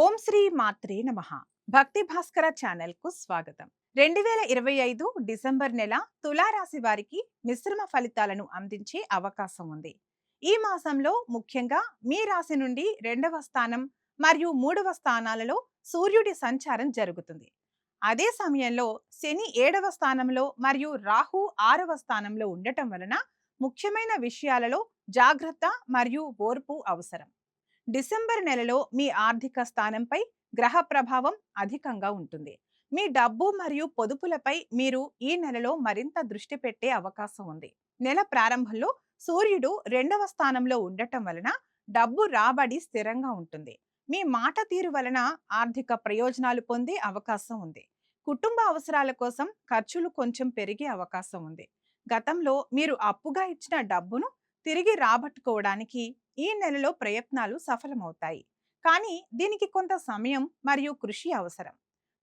ఓం శ్రీ మాత్రే నమః. భక్తి భాస్కర ఛానల్ కు స్వాగతం. 2025 డిసెంబర్ నెల తులారాశి వారికి మిశ్రమ ఫలితాలను అందించే అవకాశం ఉంది. ఈ మాసంలో ముఖ్యంగా మీ రాశి నుండి 2వ స్థానం మరియు 3వ స్థానాలలో సూర్యుడి సంచారం జరుగుతుంది. అదే సమయంలో శని 7వ స్థానంలో మరియు రాహు 6వ స్థానంలో ఉండటం వలన ముఖ్యమైన విషయాలలో జాగ్రత్త మరియు ఓర్పు అవసరం. డిసెంబర్ నెలలో మీ ఆర్థిక స్థానంపై గ్రహ ప్రభావం అధికంగా ఉంటుంది. మీ డబ్బు మరియు పొదుపులపై మీరు ఈ నెలలో మరింత దృష్టి పెట్టే అవకాశం ఉంది. నెల ప్రారంభంలో సూర్యుడు 2వ స్థానంలో ఉండటం వలన డబ్బు రాబడి స్థిరంగా ఉంటుంది. మీ మాట తీరు వలన ఆర్థిక ప్రయోజనాలు పొందే అవకాశం ఉంది. కుటుంబ అవసరాల కోసం ఖర్చులు కొంచెం పెరిగే అవకాశం ఉంది. గతంలో మీరు అప్పుగా ఇచ్చిన డబ్బును తిరిగి రాబట్టుకోవడానికి ఈ నెలలో ప్రయత్నాలు సఫలమవుతాయి. కానీ దీనికి కొంత సమయం మరియు కృషి అవసరం.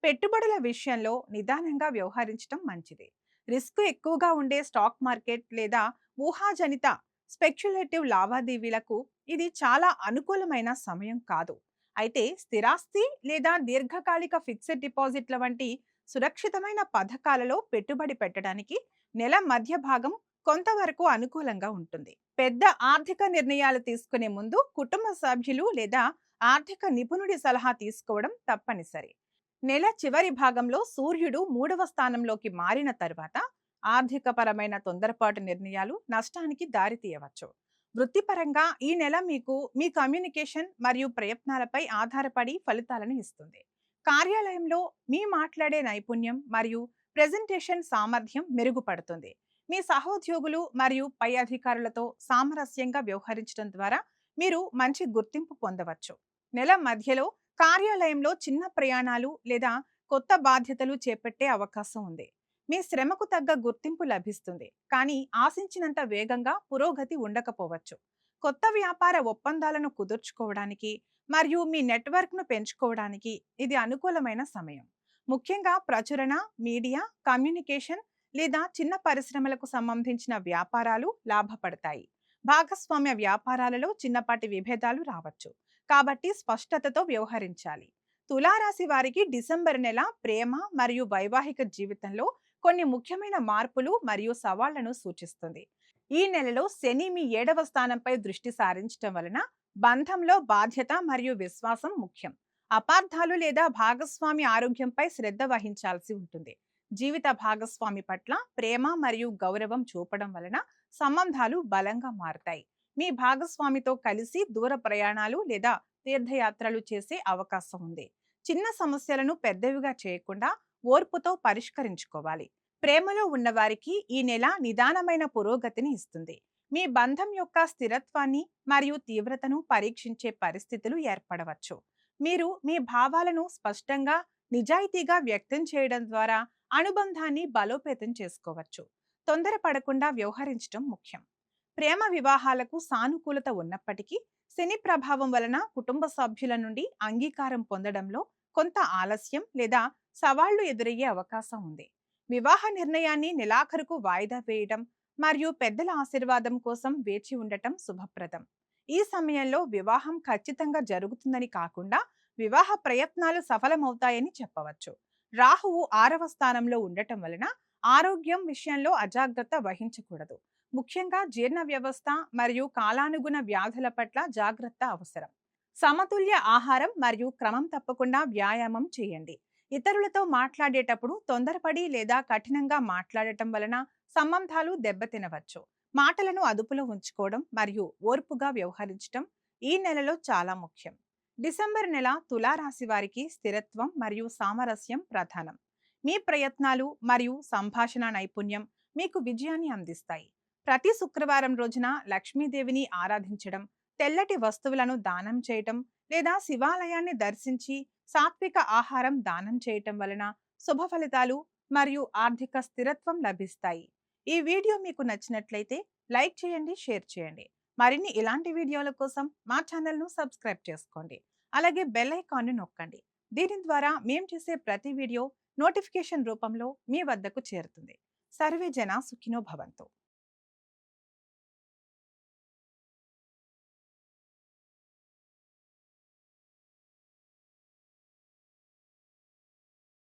పెట్టుబడుల విషయంలో నిదానంగా వ్యవహరించడం మంచిది. రిస్క్ ఎక్కువగా ఉండే స్టాక్ మార్కెట్ లేదా ఊహాజనిత స్పెక్యులేటివ్ లావాదేవీలకు ఇది చాలా అనుకూలమైన సమయం కాదు. అయితే స్థిరాస్తి లేదా దీర్ఘకాలిక ఫిక్స్డ్ డిపాజిట్ల వంటి సురక్షితమైన పథకాలలో పెట్టుబడి పెట్టడానికి నెల మధ్య భాగం కొంతవరకు అనుకూలంగా ఉంటుంది. పెద్ద ఆర్థిక నిర్ణయాలు తీసుకునే ముందు కుటుంబ సభ్యులు లేదా ఆర్థిక నిపుణుడి సలహా తీసుకోవడం తప్పనిసరి. నెల చివరి భాగంలో సూర్యుడు 3వ స్థానంలోకి మారిన తర్వాత ఆర్థికపరమైన తొందరపాటు నిర్ణయాలు నష్టానికి దారితీయవచ్చు. వృత్తిపరంగా ఈ నెల మీకు మీ కమ్యూనికేషన్ మరియు ప్రయత్నాలపై ఆధారపడి ఫలితాలను ఇస్తుంది. కార్యాలయంలో మీ మాట్లాడే నైపుణ్యం మరియు ప్రెజెంటేషన్ సామర్థ్యం మెరుగుపడుతుంది. మీ సహోద్యోగులు మరియు పై అధికారులతో సామరస్యంగా వ్యవహరించడం ద్వారా మీరు మంచి గుర్తింపు పొందవచ్చు. నెల మధ్యలో కార్యాలయంలో చిన్న ప్రయాణాలు లేదా కొత్త బాధ్యతలు చేపట్టే అవకాశం ఉంది. మీ శ్రమకు తగ్గ గుర్తింపు లభిస్తుంది, కానీ ఆశించినంత వేగంగా పురోగతి ఉండకపోవచ్చు. కొత్త వ్యాపార ఒప్పందాలను కుదుర్చుకోవడానికి మరియు మీ నెట్వర్క్ను పెంచుకోవడానికి ఇది అనుకూలమైన సమయం. ముఖ్యంగా ప్రచురణ, మీడియా, కమ్యూనికేషన్ లేదా చిన్న పరిశ్రమలకు సంబంధించిన వ్యాపారాలు లాభపడతాయి. భాగస్వామ్య వ్యాపారాలలో చిన్నపాటి విభేదాలు రావచ్చు, కాబట్టి స్పష్టతతో వ్యవహరించాలి. తులారాశి వారికి డిసెంబర్ నెల ప్రేమ మరియు వైవాహిక జీవితంలో కొన్ని ముఖ్యమైన మార్పులు మరియు సవాళ్లను సూచిస్తుంది. ఈ నెలలో శని మీ 7వ స్థానంపై దృష్టి సారించడం వలన బంధంలో బాధ్యత మరియు విశ్వాసం ముఖ్యం. అపార్థాలు లేదా భాగస్వామి ఆరోగ్యంపై శ్రద్ధ వహించాల్సి ఉంటుంది. జీవిత భాగస్వామి పట్ల ప్రేమ మరియు గౌరవం చూపడం వలన సంబంధాలు బలంగా మారతాయి. మీ భాగస్వామితో కలిసి దూర ప్రయాణాలు లేదా తీర్థయాత్రలు చేసే అవకాశం ఉంది. చిన్న సమస్యలను పెద్దవిగా చేయకుండా ఓర్పుతో పరిష్కరించుకోవాలి. ప్రేమలో ఉన్నవారికి ఈ నెల నిదానమైన పురోగతిని ఇస్తుంది. మీ బంధం యొక్క స్థిరత్వాన్ని మరియు తీవ్రతను పరీక్షించే పరిస్థితులు ఏర్పడవచ్చు. మీరు మీ భావాలను స్పష్టంగా, నిజాయితీగా వ్యక్తం చేయడం ద్వారా అనుబంధాన్ని బలోపేతం చేసుకోవచ్చు. తొందరపడకుండా వ్యవహరించడం ముఖ్యం. ప్రేమ వివాహాలకు సానుకూలత ఉన్నప్పటికీ శని ప్రభావం వలన కుటుంబ సభ్యుల నుండి అంగీకారం పొందడంలో కొంత ఆలస్యం లేదా సవాళ్లు ఎదురయ్యే అవకాశం ఉంది. వివాహ నిర్ణయాన్ని నెలాఖరుకు వాయిదా వేయడం మరియు పెద్దల ఆశీర్వాదం కోసం వేచి ఉండటం శుభప్రదం. ఈ సమయంలో వివాహం ఖచ్చితంగా జరుగుతుందని కాకుండా వివాహ ప్రయత్నాలు సఫలమవుతాయని చెప్పవచ్చు. రాహువు 6వ స్థానంలో ఉండటం వలన ఆరోగ్యం విషయంలో అజాగ్రత్త వహించకూడదు. ముఖ్యంగా జీర్ణ వ్యవస్థ మరియు కాలానుగుణ వ్యాధుల పట్ల జాగ్రత్త అవసరం. సమతుల్య ఆహారం మరియు క్రమం తప్పకుండా వ్యాయామం చేయండి. ఇతరులతో మాట్లాడేటప్పుడు తొందరపడి లేదా కఠినంగా మాట్లాడటం వలన సంబంధాలు దెబ్బతినవచ్చు. మాటలను అదుపులో ఉంచుకోవడం మరియు ఓర్పుగా వ్యవహరించడం ఈ నెలలో చాలా ముఖ్యం. డిసెంబర్ నెల తులారాశి వారికి స్థిరత్వం మరియు సామరస్యం ప్రధానం. మీ ప్రయత్నాలు మరియు సంభాషణ నైపుణ్యం మీకు విజయాన్ని అందిస్తాయి. ప్రతి శుక్రవారం రోజున లక్ష్మీదేవిని ఆరాధించడం, తెల్లటి వస్తువులను దానం చేయటం లేదా శివాలయాన్ని దర్శించి సాత్విక ఆహారం దానం చేయటం వలన శుభ ఫలితాలు మరియు ఆర్థిక స్థిరత్వం లభిస్తాయి. ఈ వీడియో మీకు నచ్చినట్లయితే లైక్ చేయండి, షేర్ చేయండి. మరిన్ని ఇలాంటి వీడియోల కోసం మా ఛానల్ను సబ్స్క్రైబ్ చేసుకోండి. అలాగే బెల్ ఐకాన్ను నొక్కండి. దీని ద్వారా మేము చేసే ప్రతి వీడియో నోటిఫికేషన్ రూపంలో మీ వద్దకు చేరుతుంది. సర్వే జన సుఖినో భవంతు.